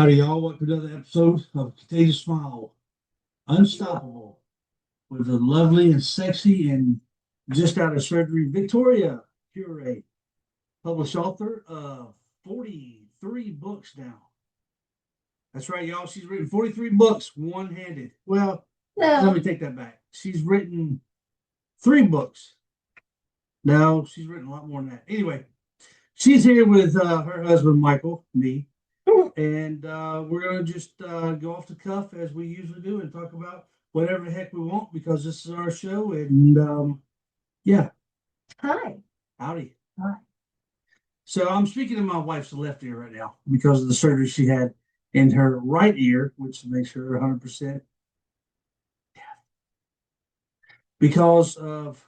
Howdy, y'all. Welcome to another episode of Contagious Smile, Unstoppable, with the lovely and sexy and just out of surgery Victoria Cure, published author of 43 books now. That's right, y'all. She's written 43 books one handed. Well, let me take that back. She's written 3 books. No, she's written a lot more than that. Anyway, she's here with her husband, Michael, me. And we're going to just go off the cuff as we usually do and talk about whatever the heck we want because this is our show. And yeah. Hi. Howdy. Hi. So I'm speaking to my wife's left ear right now because of the surgery she had in her right ear, which makes her 100% because of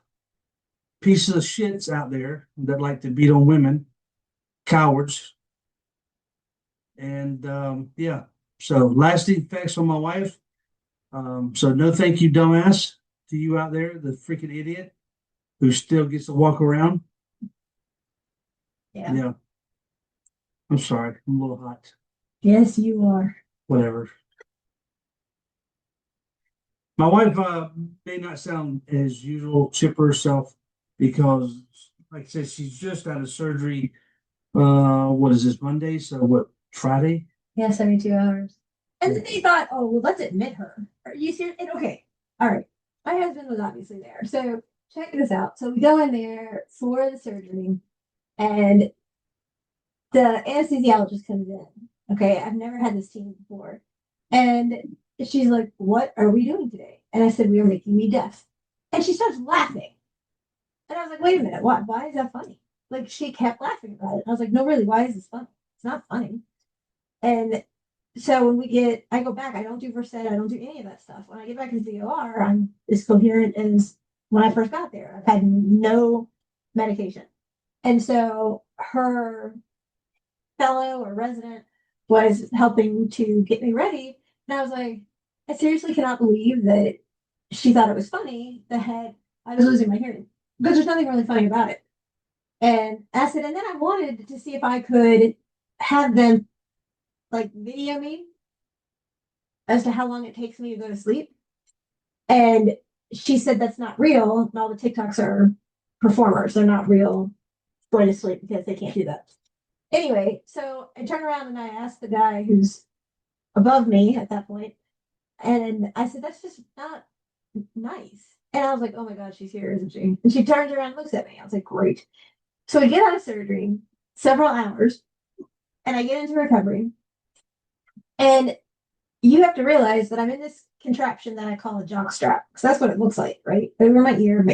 pieces of shits out there that like to beat on women, cowards. And yeah, so lasting effects on my wife. So no thank you, dumbass, to you out there, the freaking idiot who still gets to walk around. Yeah. I'm sorry, I'm a little hot. Yes, you are. Whatever. My wife may not sound as usual, chipper herself, because, like I said, she's just out of surgery. What is this, Monday? So what, Friday? Yeah, 72 hours. And then they thought, oh, well, let's admit her. Are you serious? And okay. All right. My husband was obviously there. So check this out. So we go in there for the surgery and the anesthesiologist comes in. Okay. I've never had this team before. And she's like, what are we doing today? And I said, we are making me deaf. And she starts laughing. And I was like, wait a minute. Why is that funny? Like she kept laughing about it. I was like, no, really, why is this funny? It's not funny. And so when I go back, I don't do Versed, I don't do any of that stuff. When I get back into the OR, I'm as coherent as when I first got there. I've had no medication. And so her fellow or resident was helping to get me ready. And I was like, I seriously cannot believe that she thought it was funny that I was losing my hearing. Because there's nothing really funny about it. And I said, and then I wanted to see if I could have them like video me as to how long it takes me to go to sleep. And she said that's not real. And all the TikToks are performers. They're not real going to sleep because they can't do that. Anyway, so I turned around and I asked the guy who's above me at that point, and I said, that's just not nice. And I was like, oh my God, she's here, isn't she? And she turns around and looks at me. I was like, great. So we get out of surgery, several hours, and I get into recovery. And you have to realize that I'm in this contraption that I call a jock strap because that's what it looks like, right? Over my ear,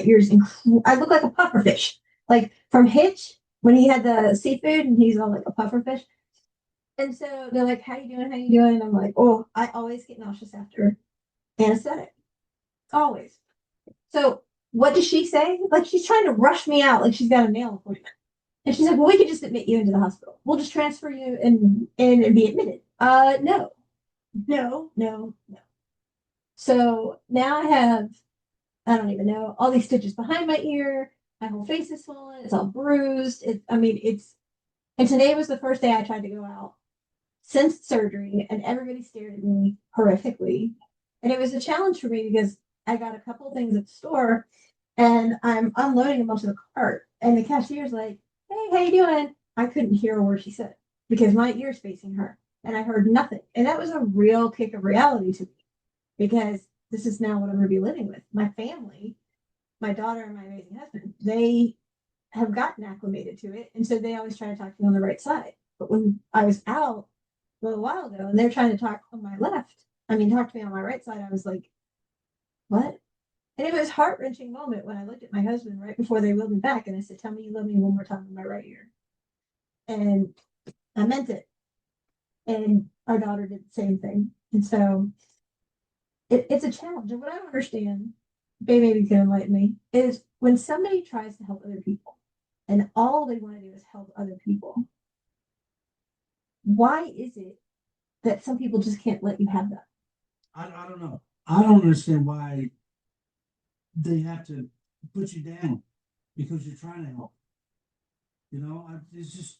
I look like a pufferfish, like from Hitch when he had the seafood and he's all like a pufferfish. And so they're like, "How you doing? How you doing?" And I'm like, "Oh, I always get nauseous after anesthetic, always." So what does she say? Like she's trying to rush me out, like she's got a nail appointment. And she's like, "Well, we could just admit you into the hospital. We'll just transfer you and be admitted." No, no, no, no. So now I don't even know, all these stitches behind my ear. My whole face is swollen. It's all bruised. And today was the first day I tried to go out since surgery, and everybody stared at me horrifically. And it was a challenge for me because I got a couple of things at the store and I'm unloading a bunch of the cart. And the cashier's like, hey, how you doing? I couldn't hear a word she said because my ear's facing her and I heard nothing. And that was a real kick of reality to me because this is now what I'm going to be living with. My family, my daughter and my amazing husband, they have gotten acclimated to it. And so they always try to talk to me on the right side. But when I was out a little while ago and they're trying to talk on my talk to me on my right side, I was like, what? And it was a heart-wrenching moment when I looked at my husband right before they wheeled me back and I said, tell me you love me one more time in my right ear. And I meant it. And our daughter did the same thing. And so it's a challenge. And what I don't understand, maybe you can enlighten me, is when somebody tries to help other people and all they want to do is help other people, why is it that some people just can't let you have that? I don't know. I don't understand why they have to put you down because you're trying to help. It's just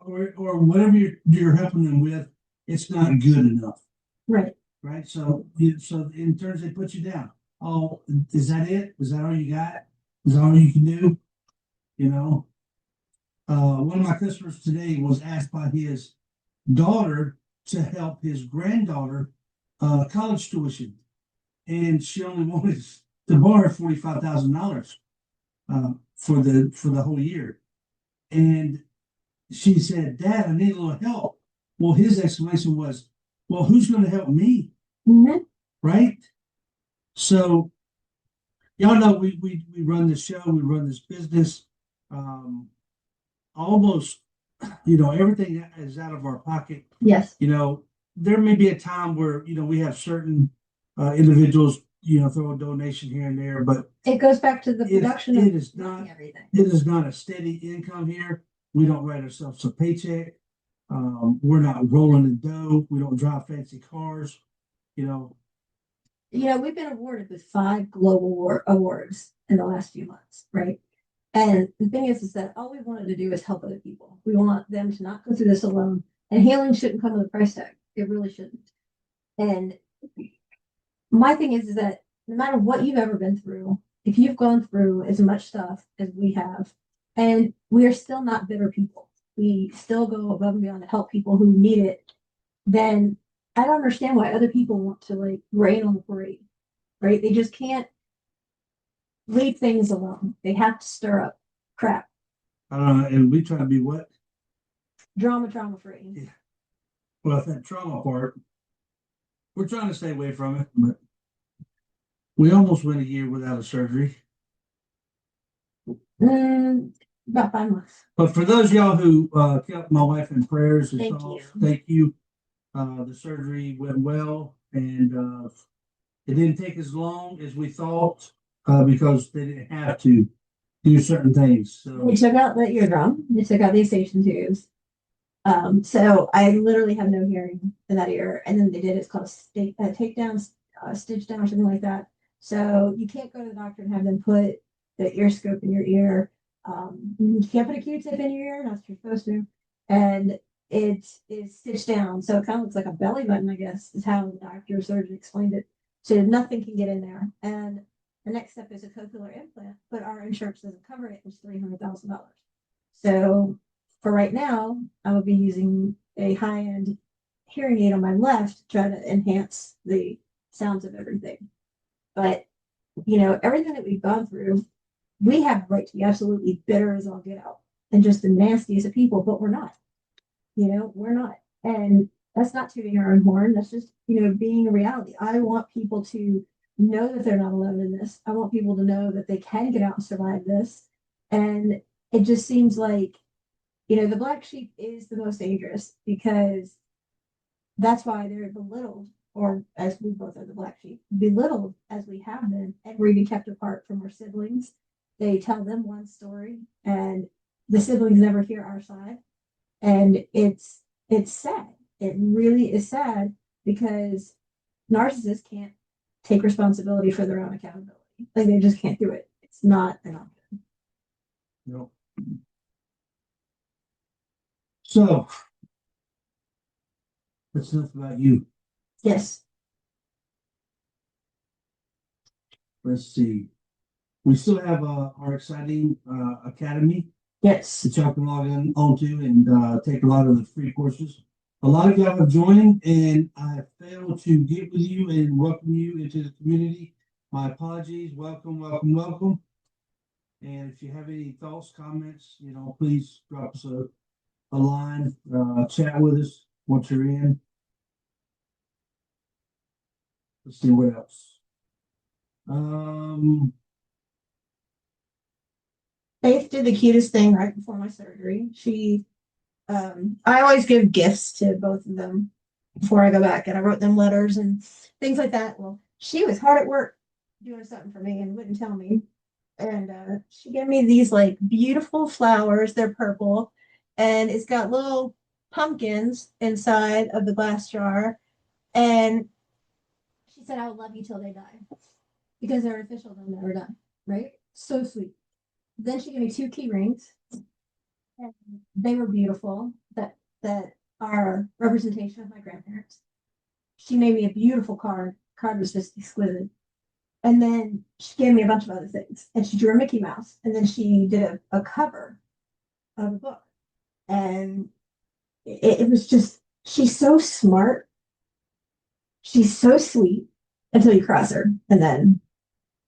or whatever you're helping them with. it's not good enough, Right. right? So, so in terms they put you down. Oh, is that it? Is that all you got? Is that all you can do? You know, one of my customers today was asked by his daughter to help his granddaughter college tuition, and she only wanted to borrow $45,000 for the whole year. And she said, "Dad, I need a little help." Well, his explanation was, "Well, who's going to help me?" Mm-hmm. Right? So y'all know we run this show, we run this business. Um, almost, everything is out of our pocket. Yes. There may be a time where we have certain individuals throw a donation here and there, but It goes back to the production it of is not everything. it is not a steady income here. We don't write ourselves a paycheck. We're not rolling in dough. We don't drive fancy cars. We've been awarded with 5 global awards in the last few months, right? And the thing is that all we wanted to do is help other people. We want them to not go through this alone. And healing shouldn't come with a price tag. It really shouldn't. And my thing is that no matter what you've ever been through, if you've gone through as much stuff as we have, and we are still not bitter people, we still go above and beyond to help people who need it, then I don't understand why other people want to like rain on the parade, right? They just can't leave things alone. They have to stir up crap. And we try to be what? Drama free. Yeah. Well, that trauma part, we're trying to stay away from it, but we almost went a year without a surgery. About 5 months. But for those of y'all who kept my wife in prayers and Thank thoughts, you. thank you. The surgery went well, and it didn't take as long as we thought because they didn't have to do certain things. So They took out the eardrum. They took out the eustachian tubes. So I literally have no hearing in that ear. And then they did it's called a takedown, stitch down, or something like that. So you can't go to the doctor and have them put the ear scope in your ear. You can't put a Q-tip in your ear. That's what you're supposed to. And it is stitched down. So it kind of looks like a belly button, I guess, is how the doctor or surgeon explained it. So nothing can get in there. And the next step is a cochlear implant, but our insurance doesn't cover it. It's $300,000. So for right now, I will be using a high-end hearing aid on my left to try to enhance the sounds of everything. But everything that we've gone through, we have the right to be absolutely bitter as all get out and just the nastiest of people, but we're not. We're not. And that's not tooting our own horn. That's just, being a reality. I want people to know that they're not alone in this. I want people to know that they can get out and survive this. And it just seems like, the black sheep is the most dangerous because that's why they're belittled, or as we both are the black sheep, belittled as we have been, and we're even kept apart from our siblings. They tell them one story, and the siblings never hear our side. And it's sad. It really is sad because narcissists can't take responsibility for their own accountability. Like they just can't do it. It's not an option. No. So that's enough about you. Yes. Let's see. We still have our exciting academy Yes. that y'all can log on to and take a lot of the free courses. A lot of y'all have joined, and I failed to get with you and welcome you into the community. My apologies. Welcome, welcome, welcome. And if you have any thoughts, comments, please drop us a line, chat with us once you're in. Let's see what else. Faith did the cutest thing right before my surgery. I always give gifts to both of them before I go back, and I wrote them letters and things like that. Well, she was hard at work doing something for me and wouldn't tell me. And she gave me these like beautiful flowers. They're purple, and it's got little pumpkins inside of the glass jar. And she said, "I will love you till they die," because they're official; they'll never die. Right? So sweet. Then she gave me 2 key rings, and they were beautiful. That are representing representation of my grandparents. She made me a beautiful card. Card was just exquisite. And then she gave me a bunch of other things. And she drew a Mickey Mouse. And then she did a cover of a book. And it was just, she's so smart. She's so sweet until you cross her. And then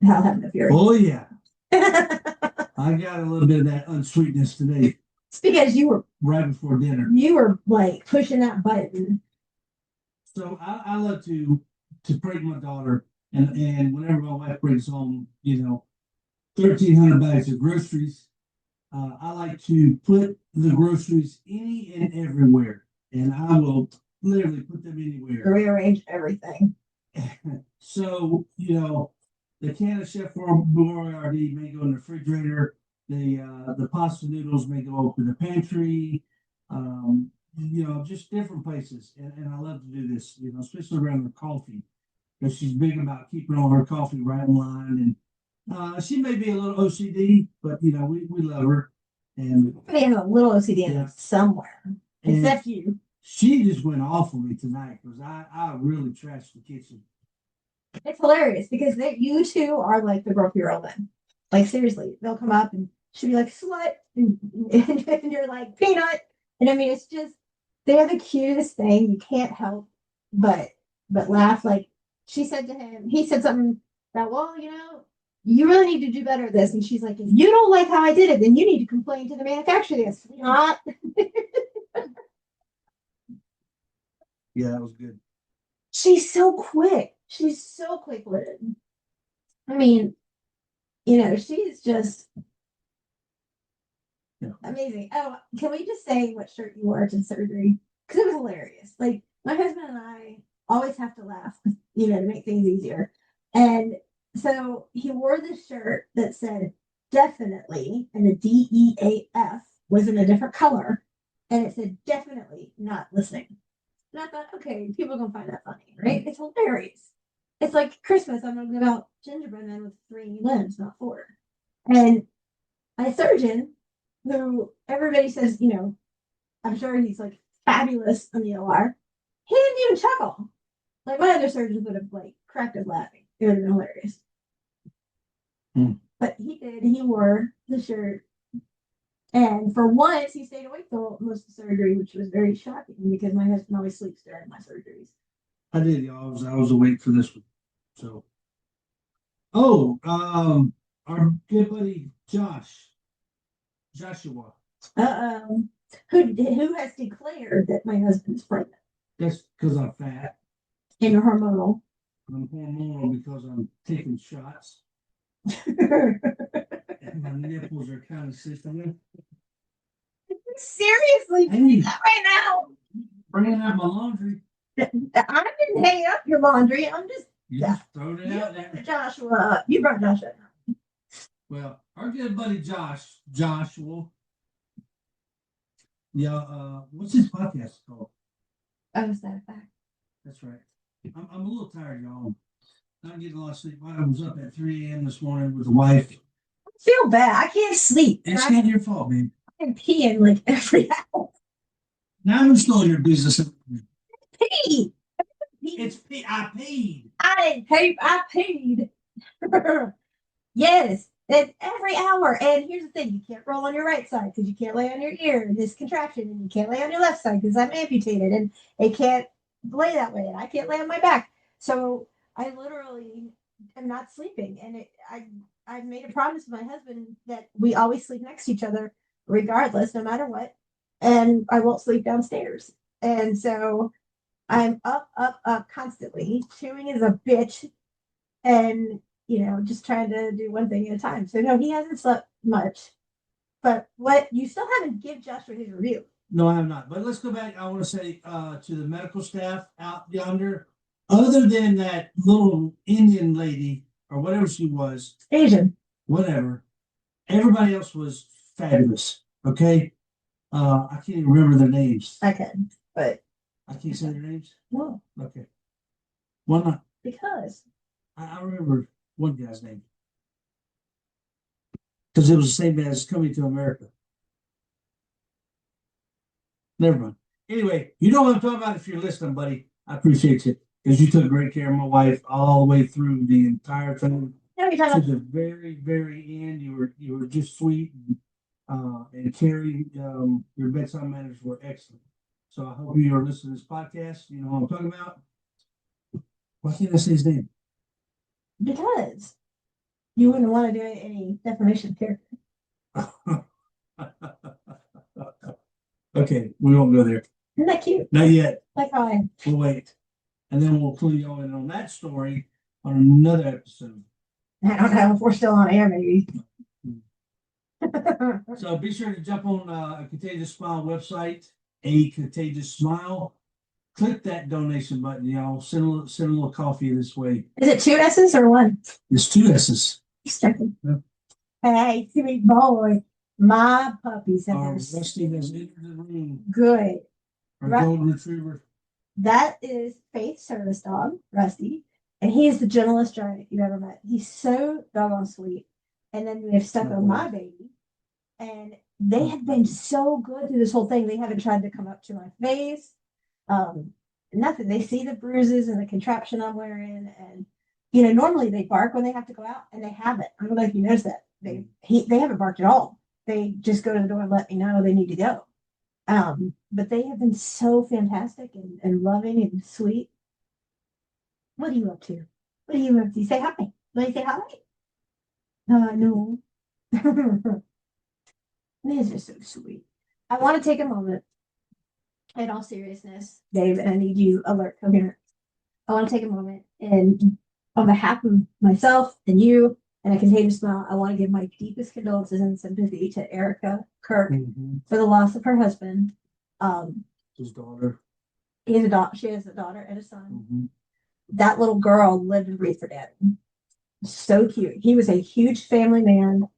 hell have no fury. Oh, yeah. I got a little bit of that unsweetness today. It's because you were right before dinner. You were like pushing that button. So I love to prank my daughter, and whenever my wife brings home, 1,300 bags of groceries, I like to put the groceries any and everywhere, and I will literally put them anywhere. Rearrange everything. So the can of Chef Boyardee may go in the refrigerator. The pasta noodles may go up in the pantry. Just different places. And I love to do this, especially around her coffee, because she's big about keeping all her coffee right in line. And she may be a little OCD, but we love her. And They have a little OCD in Yeah. them somewhere, And except you. she just went off on me tonight because I really trashed the kitchen. It's hilarious because you two are like the broke your old men. Like seriously, they'll come up and she'll be like slut, and you're like peanut. And I mean, it's just they're the cutest thing. You can't help but laugh. Like she said to him, he said something about, well, you really need to do better at this. And she's like, if you don't like how I did it, then you need to complain to the manufacturer. This not. Yeah, that was good. She's so quick. She's so quick-witted. I mean, she's just amazing. Oh, can we just say what shirt you wore to surgery? Because it was hilarious. Like my husband and I always have to laugh, to make things easier. And so he wore this shirt that said definitely, and the DEAF was in a different color, and it said definitely not listening. And I thought, okay, people are gonna find that funny, right? It's hilarious. It's like Christmas. I'm gonna give out gingerbread men with 3 limbs, not 4. And my surgeon, who everybody says, I'm sure he's like fabulous on the OR, he didn't even chuckle. Like my other surgeons would have like cracked up laughing. It would have been hilarious. But he did. He wore the shirt. And for once, he stayed awake till most of the surgery, which was very shocking because my husband always sleeps during my surgeries. I did, y'all. I was awake for this one. So, our good buddy Joshua. Who has declared that my husband's pregnant? That's because I'm fat. And you're hormonal. I'm hormonal because I'm taking shots, and my nipples are kind of sensitive. Seriously, Hey, right now. bringing out my laundry. I didn't hang up your laundry. I'm just You just throwed it out there. Joshua up. You brought Joshua up. Well, our good buddy Joshua. Yeah, what's his podcast called? Oh, is that a fact? That's right. I'm a little tired, y'all. Not getting a lot of sleep. I was up at 3 a.m. this morning with the wife. I feel bad. I can't sleep. It's not your fault, man. I'm peeing like every hour. Now I'm still in your business. Pee. I paid. I didn't pay. I paid. Yes, it's every hour. And here's the thing: you can't roll on your right side because you can't lay on your ear in this contraption, and you can't lay on your left side because I'm amputated, and it can't lay that way, and I can't lay on my back. So I literally am not sleeping, and I've made a promise to my husband that we always sleep next to each other, regardless, no matter what, and I won't sleep downstairs. And so I'm up constantly, chewing as a bitch, and just trying to do one thing at a time. So no, he hasn't slept much. But what you still haven't give Joshua his review. No, I have not. But let's go back. I want to say to the medical staff out yonder, other than that little Indian lady or whatever she was, Asian, whatever, everybody else was fabulous. Okay. I can't even remember their names. I can, but I can't say their names. no, Okay. Why not? because I remember one guy's name because it was the same as Coming to America. Never mind. Anyway, you know what I'm talking about if you're listening, buddy. I appreciate you because you took great care of my wife all the way through the entire thing. Yeah, we To talking about the very, very end, you were just sweet, and Carrie, your bedside manners were excellent. So I hope you are listening to this podcast. You know what I'm talking about. Why can't I say his name? because you wouldn't want to do any defamation of character. Okay, we won't go there. Isn't that cute? Not yet. Like how I We'll wait, and then we'll clue you in on that story on another episode. don't know if we're still on air, maybe. So be sure to jump on a Contagious Smile website, A Contagious Smile. Click that donation button, y'all. Send a little coffee this way. Is it 2 S's or 1? There's 2 S's. Just checking. Yeah. Hey, sweet boy. My puppy said Our there's Rusty has entered the room. good. Our Ru- golden retriever. That is Faith's service dog, Rusty. And he is the gentlest giant you've ever met. He's so doggone sweet. And then we have stuck on my baby. And they have been so good through this whole thing. They haven't tried to come up to my face. Nothing. They see the bruises and the contraption I'm wearing. And, normally they bark when they have to go out, and they haven't. I don't know if you noticed that. They haven't barked at all. They just go to the door and let me know they need to go. But they have been so fantastic and loving and sweet. What are you up to? What are you up to? Say hi. Want to say hi? No. These are so sweet. I want to take a moment, in all seriousness, Dave, and I need you alert, coherent. I want to take a moment, and on behalf of myself and you and a Contagious Smile, I want to give my deepest condolences and sympathy to Erica Kirk for the loss of her husband. His daughter. He has a daughter. She has a daughter and a son. That little girl lived and breathed for Dad. So cute. He was a huge family man.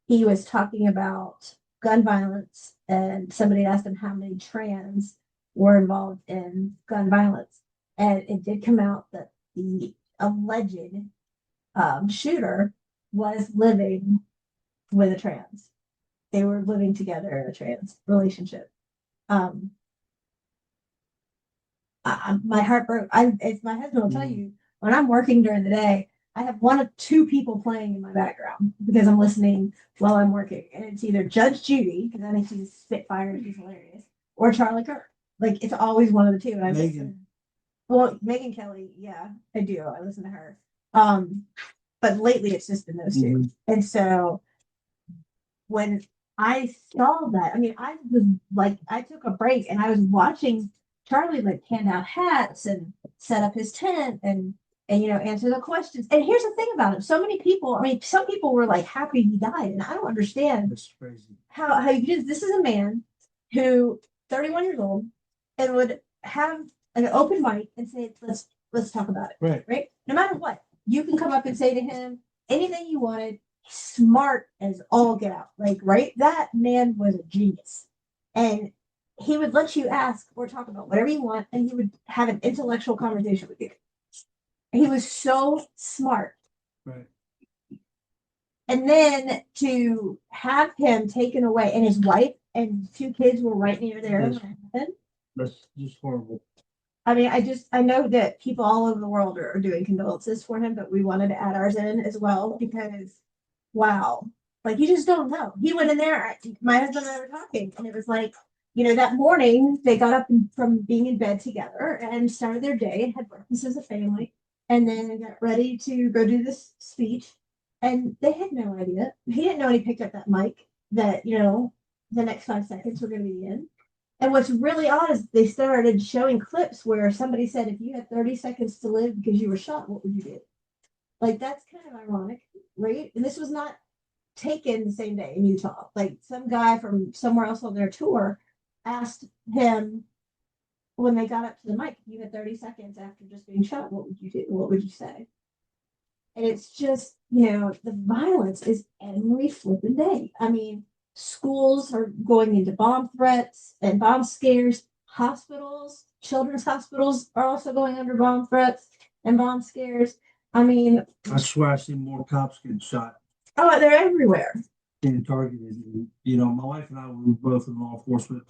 He was talking about gun violence, and somebody asked him how many trans were involved in gun violence. And it did come out that the alleged shooter was living with a trans. They were living together in a trans relationship. My heart broke. If my husband will tell you, when I'm working during the day, I have 1 of 2 people playing in my background because I'm listening while I'm working, and it's either Judge Judy, because I think she's a spitfire and she's hilarious, or Charlie Kirk. Like, it's always one of the 2. And I listen. Well, Megan Kelly, yeah, I do. I listen to her. But lately it's just been those 2. And so when I saw that, I mean, I was like, I took a break and I was watching Charlie like hand out hats and set up his tent and answer the questions. And here's the thing about him. So many people, I mean, some people were like happy he died. And I don't understand That's crazy. how you just, this is a man who 31 years old and would have an open mic and say, let's talk about it. Right. No matter what, you can come up and say to him anything you wanted. Smart as all get out. Like, right. That man was a genius. And he would let you ask or talk about whatever you want. And he would have an intellectual conversation with you. He was so smart. Right. And then to have him taken away, and his wife and 2 kids were right near there. That's just horrible. I mean, I know that people all over the world are doing condolences for him, but we wanted to add ours in as well because, wow, like you just don't know. He went in there, my husband and I were talking, and it was like, that morning they got up from being in bed together and started their day and had breakfast as a family. And then got ready to go do this speech. And they had no idea. He didn't know when he picked up that mic that, the next 5 seconds were going to be in. And what's really odd is they started showing clips where somebody said, if you had 30 seconds to live because you were shot, what would you do? Like, that's kind of ironic, right? And this was not taken the same day in Utah. Like, some guy from somewhere else on their tour asked him, when they got up to the mic, if you had 30 seconds after just being shot, what would you do? What would you say? And it's just, the violence is every flipping day. I mean, schools are going into bomb threats and bomb scares. Hospitals, children's hospitals are also going under bomb threats and bomb scares. I mean, I swear I've seen more cops getting shot. Oh, they're everywhere. Getting targeted. My wife and I were both in law enforcement.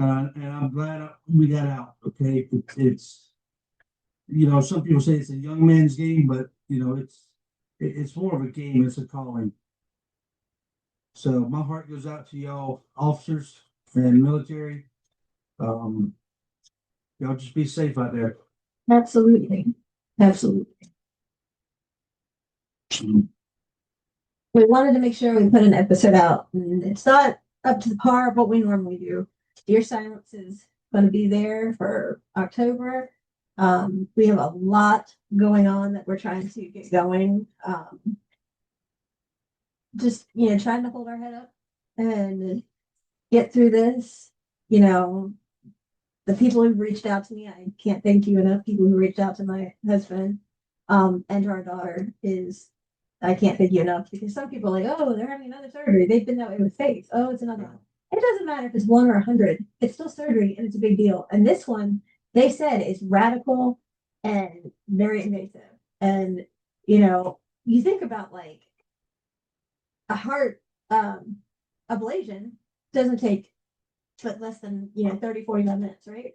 And I'm glad we got out. Okay, it's some people say it's a young man's game, but it's more of a game. It's a calling. So my heart goes out to y'all officers and military. Um, y'all just be safe out there. Absolutely. Absolutely. We wanted to make sure we put an episode out, and it's not up to the par of what we normally do. Dear Silence is going to be there for October. We have a lot going on that we're trying to get going. Just trying to hold our head up and get through this. The people who've reached out to me, I can't thank you enough. People who reached out to my husband, and to our daughter I can't thank you enough, because some people are like, oh, they're having another surgery. They've been that way with faith. Oh, it's another one. It doesn't matter if it's 1 or 100. It's still surgery, and it's a big deal. And this one, they said, is radical and very invasive. And you think about like a heart ablation doesn't take but less than 30, 45 minutes, right?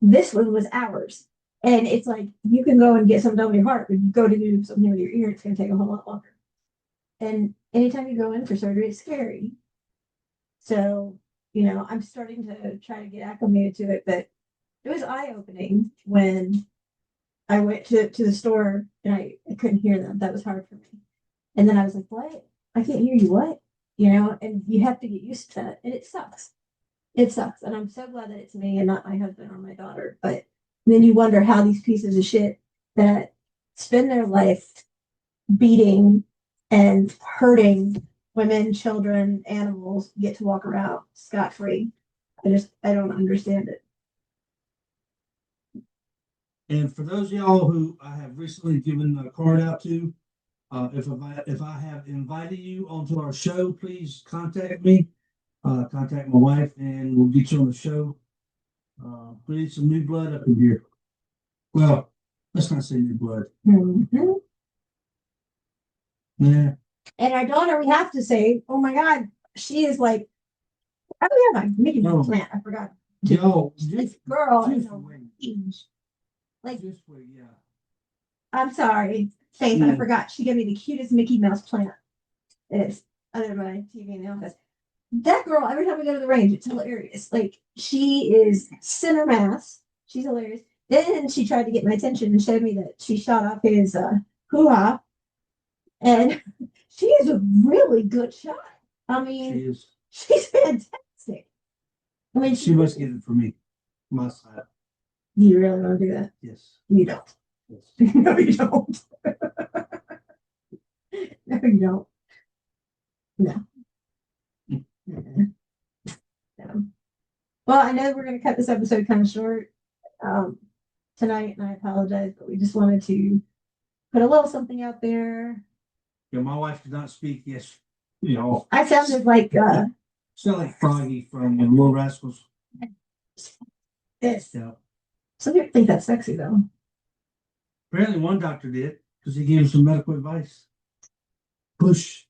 This one was hours. And it's like you can go and get something done with your heart, but you go to do something with your ear, it's going to take a whole lot longer. And anytime you go in for surgery, it's scary. So, I'm starting to try to get acclimated to it, but it was eye-opening when I went to the store and I couldn't hear them. That was hard for me. And then I was like, what? I can't hear you, what? And you have to get used to that. And it sucks. It sucks. And I'm so glad that it's me and not my husband or my daughter. But then you wonder how these pieces of shit that spend their life beating and hurting women, children, animals get to walk around scot-free. I don't understand it. And for those of y'all who I have recently given a card out to, if I have invited you onto our show, please contact me. Contact my wife, and we'll get you on the show. We need some new blood up in here. Well, let's not say new blood. Mm-hmm. Yeah. And our daughter, we have to say, oh my God, she is like, oh yeah, my Mickey Mouse plant. I forgot. Yo, This girl is just wait. like, Just wait, yeah. I'm sorry, Faith, I forgot. She gave me the cutest Mickey Mouse plant. It's under my TV in the office. That girl, every time we go to the range, it's hilarious. Like, she is center mass. She's hilarious. Then she tried to get my attention and showed me that she shot off his hoo-ha. And she is a really good shot. I mean, she's fantastic. I mean, she must get it for me. My side. You really want to do that? Yes. You don't. Yes. No, you don't. No, you don't. No. No. Well, I know we're going to cut this episode kind of short tonight, and I apologize, but we just wanted to put a little something out there. Yeah, my wife did not speak. Yes, I sounded like sound like Froggy from the Little Rascals. this. Yeah. Some people think that's sexy, though. Apparently, one doctor did, because he gave him some medical advice. Push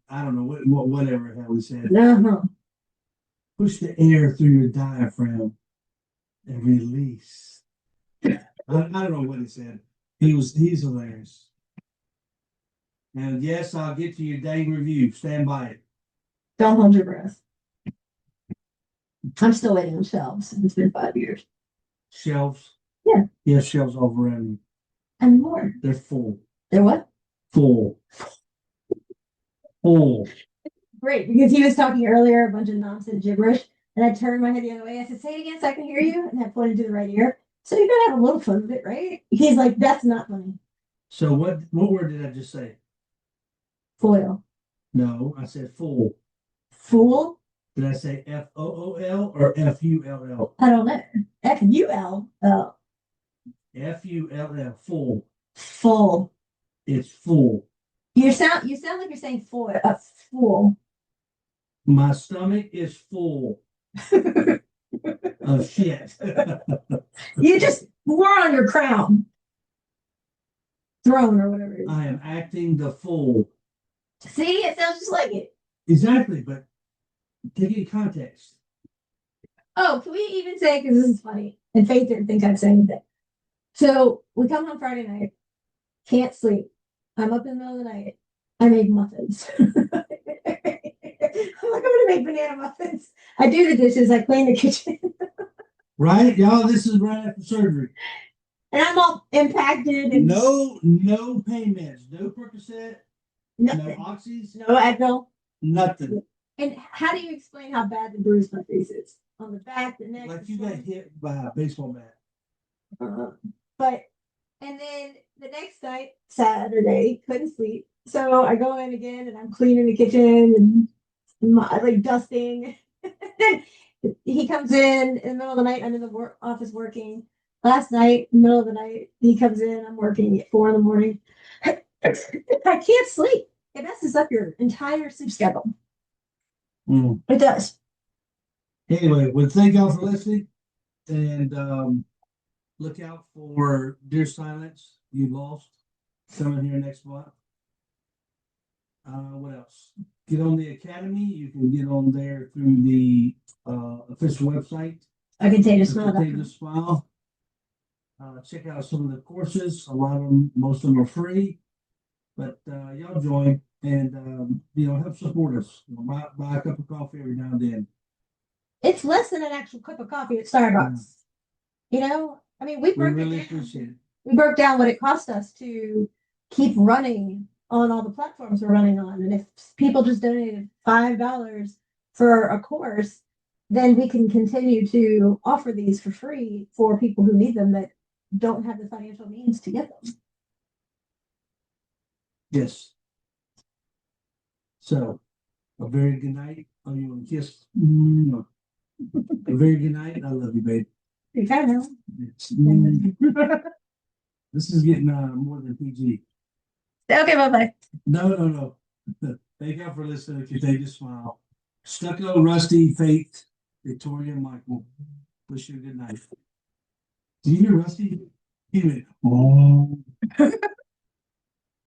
I don't know whatever the hell he said. Uh-huh. Push the air through your diaphragm and release. I don't know what he said. He's hilarious. And yes, I'll get to your dang review. Stand by it. Don't hold your breath. I'm still waiting on shelves. It's been 5 years. Shelves? Yeah. Yeah, shelves all around you. And more. They're full. They're what? Full. Full. Great, because he was talking earlier a bunch of nonsense gibberish, and I turned my head the other way. I said, say it again so I can hear you, and I pointed to the right ear. So you gotta have a little fun with it, right? He's like, that's not funny. So what word did I just say? Foil. No, I said full. Fool? Did I say FOOL or FULL? I don't know. FUL. FULL. Full. Full. It's full. You sound like you're saying foil. Fool. My stomach is full of shit. You just wore on your crown. Throne or whatever it is. I am acting the fool. See, it sounds just like it. Exactly, but take it in context. Oh, can we even say, because this is funny, and Faith didn't think I'd say anything. So we come home Friday night, can't sleep. I'm up in the middle of the night. I make muffins. I'm like, I'm gonna make banana muffins. I do the dishes, I clean the kitchen. Right, y'all, this is right after surgery. And I'm all impacted and No pain meds, no Percocet, no oxys, no Advil. nothing. And how do you explain how bad the bruise my face is? On the back, the neck. Like you got hit by a baseball bat. But and then the next night, Saturday, couldn't sleep. So I go in again and I'm cleaning the kitchen and like dusting. Then he comes in the middle of the night. I'm in the office working. Last night, middle of the night, he comes in. I'm working at 4 a.m. I can't sleep. It messes up your entire sleep schedule. It does. Anyway, well, thank y'all for listening, and look out for Dear Silence, You Lost, coming here next month. What else? Get on the Academy. You can get on there through the official website. I can take a The Contagious Smile. Check out some of the courses. A lot of them, most of them are free, but y'all join and help support us. Buy a cup of coffee every now and then. It's less than an actual cup of coffee at Starbucks. I mean, we really appreciate it. We broke down what it cost us to keep running on all the platforms we're running on. And if people just donated $5 for a course, then we can continue to offer these for free for people who need them that don't have the financial means to get them. Yes. So, a very good night. Oh, you want to kiss? A very good night. I love you, babe. You kind of This is getting more than PG. Okay, bye-bye. No. Thank you for listening to Contagious Smile. Stucco, Rusty, Faith, Victoria, and Michael. Wish you a good night. Do you hear Rusty? He went, oh.